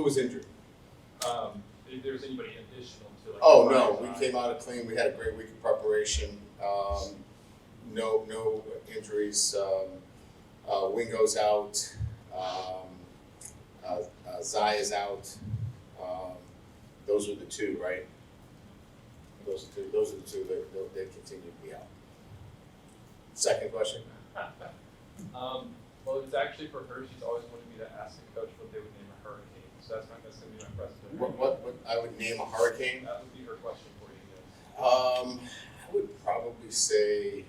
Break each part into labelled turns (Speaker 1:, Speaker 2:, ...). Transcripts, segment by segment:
Speaker 1: Who was injured?
Speaker 2: If there's anybody additional to like.
Speaker 1: Oh, no, we came out clean. We had a great week of preparation. No injuries. Wingo's out. Zai is out. Those are the two, right? Those are the two that continue to be out. Second question?
Speaker 2: Well, it's actually for her. She's always wanted me to ask the coach what they would name a hurricane. So that's going to be my question.
Speaker 1: What I would name a hurricane?
Speaker 2: That would be her question for you guys.
Speaker 1: I would probably say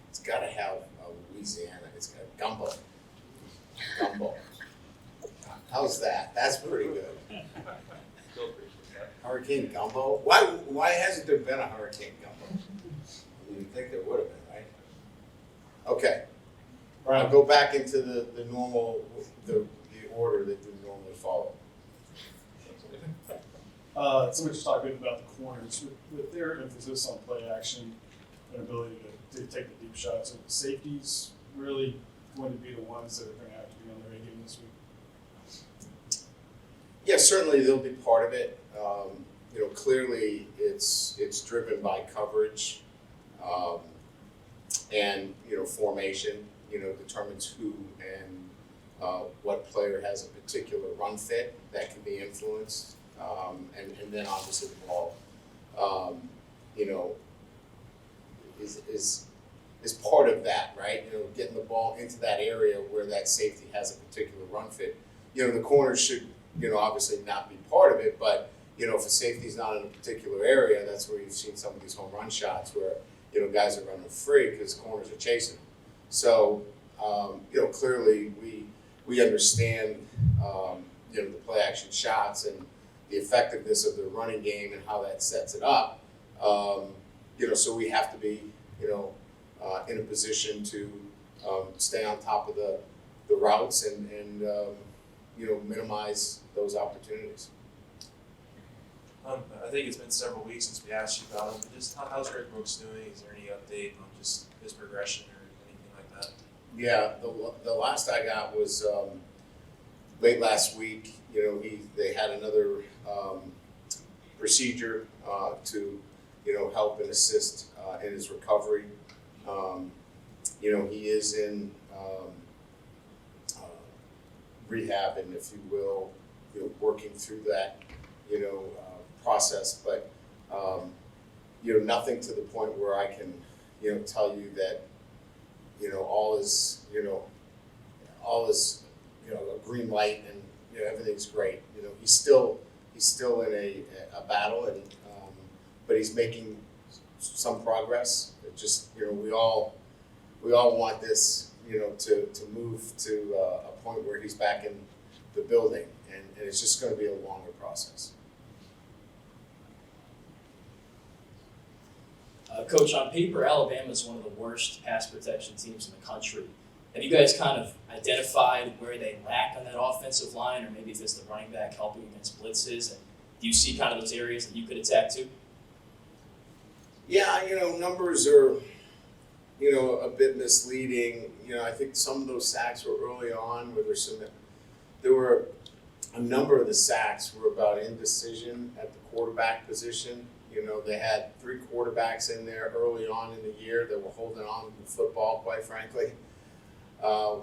Speaker 1: it's got to have Louisiana. It's got gumbo. Gumbo. How's that? That's pretty good.
Speaker 2: Still appreciate that.
Speaker 1: Hurricane gumbo? Why hasn't there been a hurricane gumbo? You'd think there would have been, right? Okay. I'll go back into the normal, the order that we normally follow.
Speaker 3: Somebody just talked a bit about the corners. With their emphasis on play action and ability to take the deep shots, are the safeties really going to be the ones that are going to have to be on their A game this week?
Speaker 1: Yeah, certainly they'll be part of it. Clearly it's driven by coverage, and formation. Determines who and what player has a particular run fit that can be influenced, and then obviously the ball, is part of that, right? Getting the ball into that area where that safety has a particular run fit. The corners should, obviously not be part of it, but if a safety's not in a particular area, that's where you've seen some of these home run shots where guys are running free because corners are chasing them. So, clearly we understand, the play action shots and the effectiveness of the running game and how that sets it up. So we have to be, in a position to stay on top of the routes and minimize those opportunities.
Speaker 4: I think it's been several weeks since we asked you about him. But just how's Rick Brooks doing? Is there any update on just his progression or anything like that?
Speaker 1: Yeah, the last I got was late last week. They had another procedure to help and assist in his recovery. He is in rehab, and if you will, working through that process, but nothing to the point where I can tell you that all is a green light and everything's great. He's still in a battle, and but he's making some progress. It just we all want this to move to a point where he's back in the building, and it's just going to be a longer process.
Speaker 5: Coach, on paper, Alabama is one of the worst pass protection teams in the country. Have you guys kind of identified where they lack on that offensive line, or maybe if it's the running back helping against blitzes? And do you see kind of those areas that you could attack to?
Speaker 1: Yeah, numbers are, a bit misleading. I think some of those sacks were early on where there were a number of the sacks were about indecision at the quarterback position. They had 3 quarterbacks in there early on in the year that were holding on to the football, quite frankly.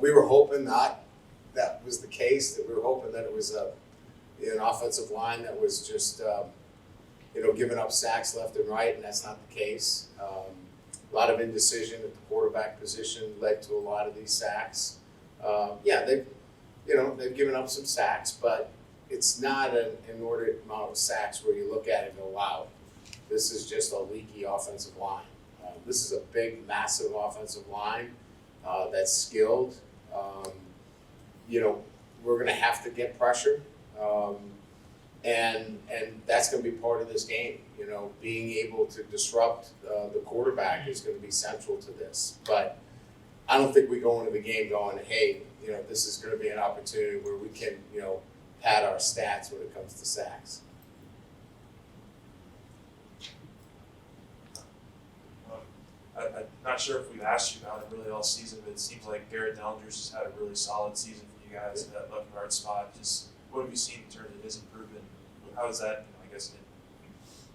Speaker 1: We were hoping not that was the case, that we were hoping that it was an offensive line that was just, giving up sacks left and right, and that's not the case. A lot of indecision at the quarterback position led to a lot of these sacks. They've given up some sacks, but it's not an inordinate amount of sacks where you look at it and go, wow, this is just a leaky offensive line. This is a big, massive offensive line that's skilled. We're going to have to get pressure, and that's going to be part of this game. Being able to disrupt the quarterback is going to be central to this. But I don't think we go into the game going, hey, this is going to be an opportunity where we can, pad our stats when it comes to sacks.
Speaker 4: I'm not sure if we've asked you about it really all season, but it seems like Garrett Dellinger's has had a really solid season for you guys at that left guard spot. Just what have you seen in terms of his improvement? How is that, I guess,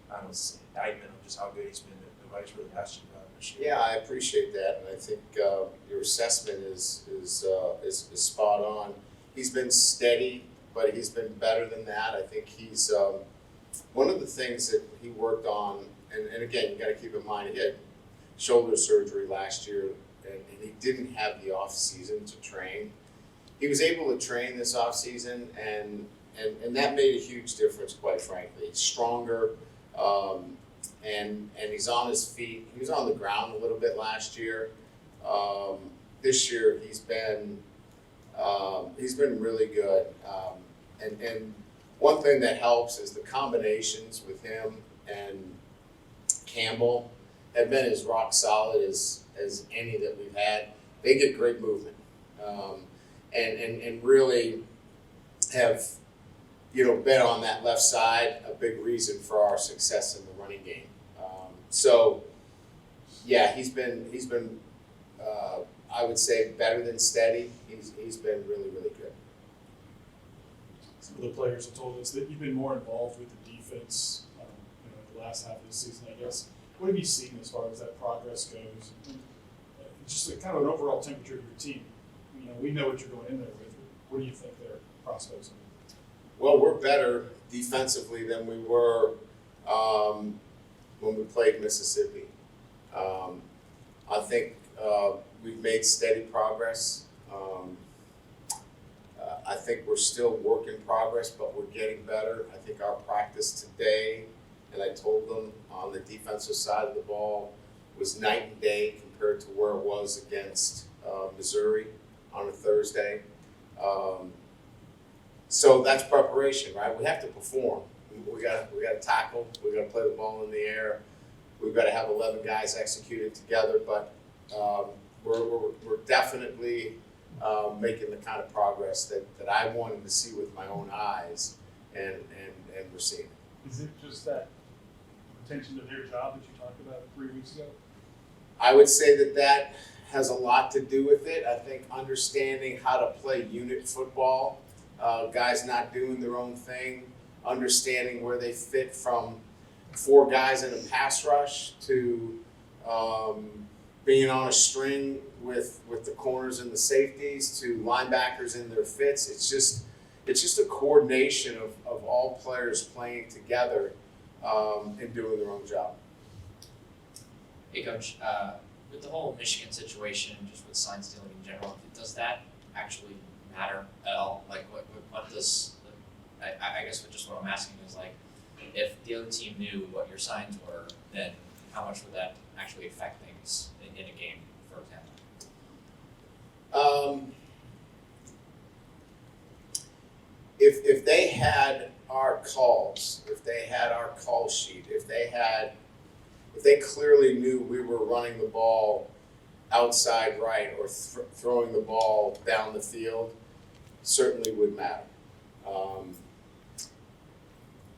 Speaker 4: I don't know, it's an indictment of just how good he's been that nobody's really asked you about this year?
Speaker 1: Yeah, I appreciate that, and I think your assessment is spot on. He's been steady, but he's been better than that. I think he's one of the things that he worked on, and again, you got to keep in mind he had shoulder surgery last year, and he didn't have the off season to train. He was able to train this off season, and that made a huge difference, quite frankly. He's stronger, and he's on his feet. He was on the ground a little bit last year. This year he's been really good. And one thing that helps is the combinations with him and Campbell have been as rock solid as any that we've had. They get great movement, and really have, been on that left side, a big reason for our success in the running game. So yeah, he's been I would say better than steady. He's been really, really good.
Speaker 3: Some of the players have told us that you've been more involved with the defense, the last half of the season, I guess. What have you seen as far as that progress goes? And just kind of an overall temperature of your team. We know what you're going in there with. What do you think their prospects are?
Speaker 1: Well, we're better defensively than we were when we played Mississippi. I think we've made steady progress. I think we're still work in progress, but we're getting better. I think our practice today, and I told them on the defensive side of the ball, was night and day compared to where it was against Missouri on a Thursday. So that's preparation, right? We have to perform. We got to tackle. We got to play the ball in the air. We've got to have 11 guys executed together. But we're definitely making the kind of progress that I wanted to see with my own eyes, and we're seeing it.
Speaker 6: Is it just that attention to their job that you talked about 3 weeks ago?
Speaker 1: I would say that has a lot to do with it. I think understanding how to play unit football, guys not doing their own thing, understanding where they fit from 4 guys in a pass rush to being on a string with the corners and the safeties to linebackers in their fits. It's just a coordination of all players playing together and doing their own job.
Speaker 7: Hey, Coach, with the whole Michigan situation, just with sign stealing in general, does that actually matter at all? Like, what does, I guess just what I'm asking is, like, if the other team knew what your signs were, then how much would that actually affect things in a game, for example?
Speaker 1: If they had our calls, if they had our call sheet, if they clearly knew we were running the ball outside right or throwing the ball down the field, certainly would matter.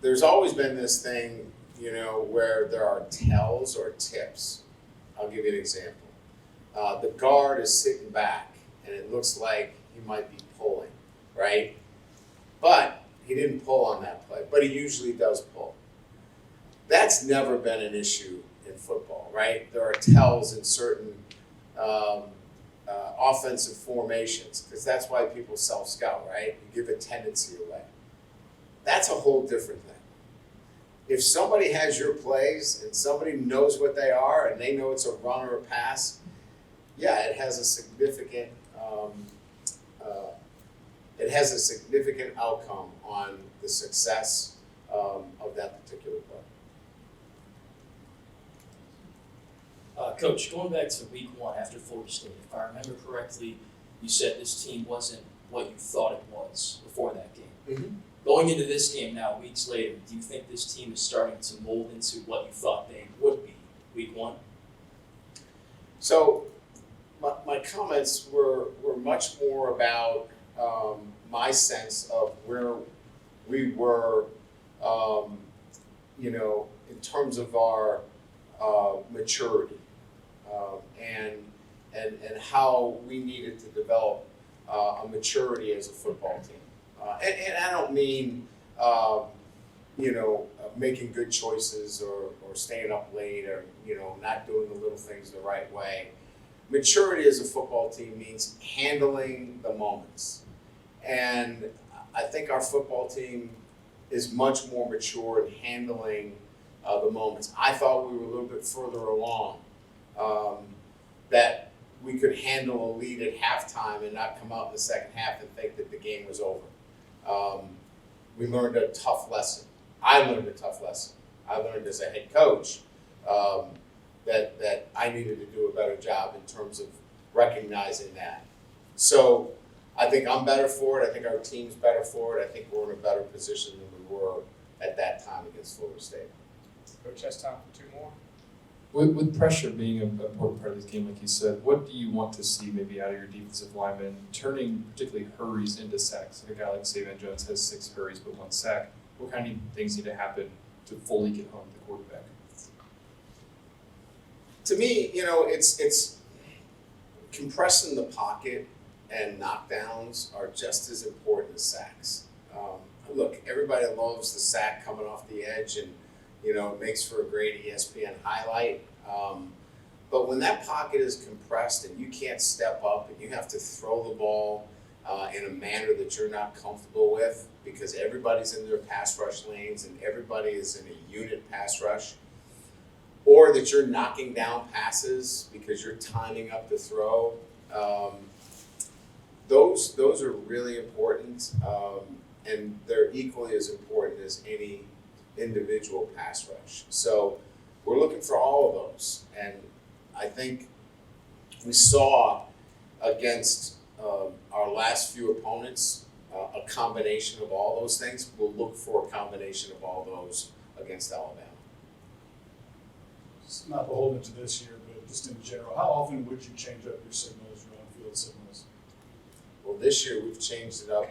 Speaker 1: There's always been this thing, where there are tells or tips. I'll give you an example. The guard is sitting back, and it looks like he might be pulling, right? But he didn't pull on that play, but he usually does pull. That's never been an issue in football, right? There are tells in certain offensive formations, because that's why people self-scout, right? You give a tendency away. That's a whole different thing. If somebody has your plays and somebody knows what they are and they know it's a run or a pass, yeah, it has a significant outcome on the success of that particular play.
Speaker 5: Coach, going back to week 1 after Florida State, if I remember correctly, you said this team wasn't what you thought it was before that game.
Speaker 1: Mm-hmm.
Speaker 5: Going into this game now, weeks later, do you think this team is starting to mold into what you thought they would be week 1?
Speaker 1: So my comments were much more about my sense of where we were, in terms of our maturity, and how we needed to develop a maturity as a football team. And I don't mean, making good choices or staying up late or, not doing the little things the right way. Maturity as a football team means handling the moments. And I think our football team is much more mature in handling the moments. I thought we were a little bit further along, that we could handle a lead at halftime and not come out in the second half and think that the game was over. We learned a tough lesson. I learned a tough lesson. I learned as a head coach that I needed to do a better job in terms of recognizing that. So I think I'm better for it. I think our team's better for it. I think we're in a better position than we were at that time against Florida State.
Speaker 2: Coach has time for two more.
Speaker 8: With pressure being an important part of this game, like you said, what do you want to see maybe out of your defensive linemen, turning particularly hurries into sacks? Like a guy like Saban Jones has 6 hurries but 1 sack. What kind of things need to happen to fully get home the quarterback?
Speaker 1: To me, it's compressing the pocket and knockdowns are just as important as sacks. Look, everybody loves the sack coming off the edge and, it makes for a great ESPN highlight. But when that pocket is compressed and you can't step up and you have to throw the ball in a manner that you're not comfortable with because everybody's in their pass rush lanes and everybody is in a unit pass rush, or that you're knocking down passes because you're timing up the throw, those are really important, and they're equally as important as any individual pass rush. So we're looking for all of those, and I think we saw against our last few opponents a combination of all those things. We'll look for a combination of all those against Alabama.
Speaker 3: It's not beholden to this year, but just in general, how often would you change up your signals, your on-field signals?
Speaker 1: Well, this year we've changed it up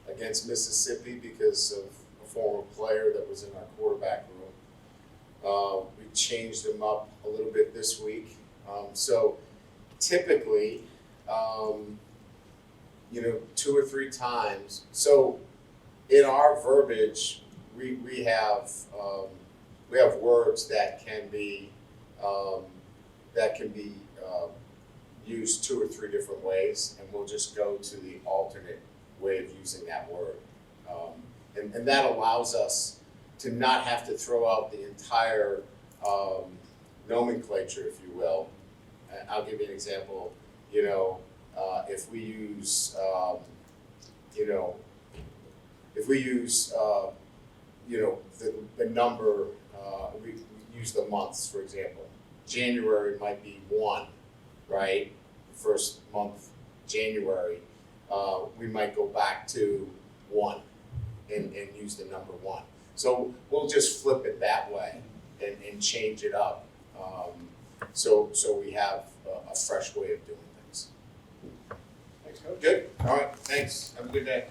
Speaker 1: against Mississippi because of a former player that was in our quarterback room. We changed them up a little bit this week. So typically, 2 or 3 times. So in our verbiage, we have words that can be used 2 or 3 different ways, and we'll just go to the alternate way of using that word. And that allows us to not have to throw out the entire nomenclature, if you will. And I'll give you an example. If we use, the number, we use the months, for example. January might be 1, right? The first month, January. We might go back to 1 and use the number 1. So we'll just flip it that way and change it up. So we have a fresh way of doing things.
Speaker 2: Thanks, Coach.
Speaker 1: Good. All right. Thanks. Have a good day.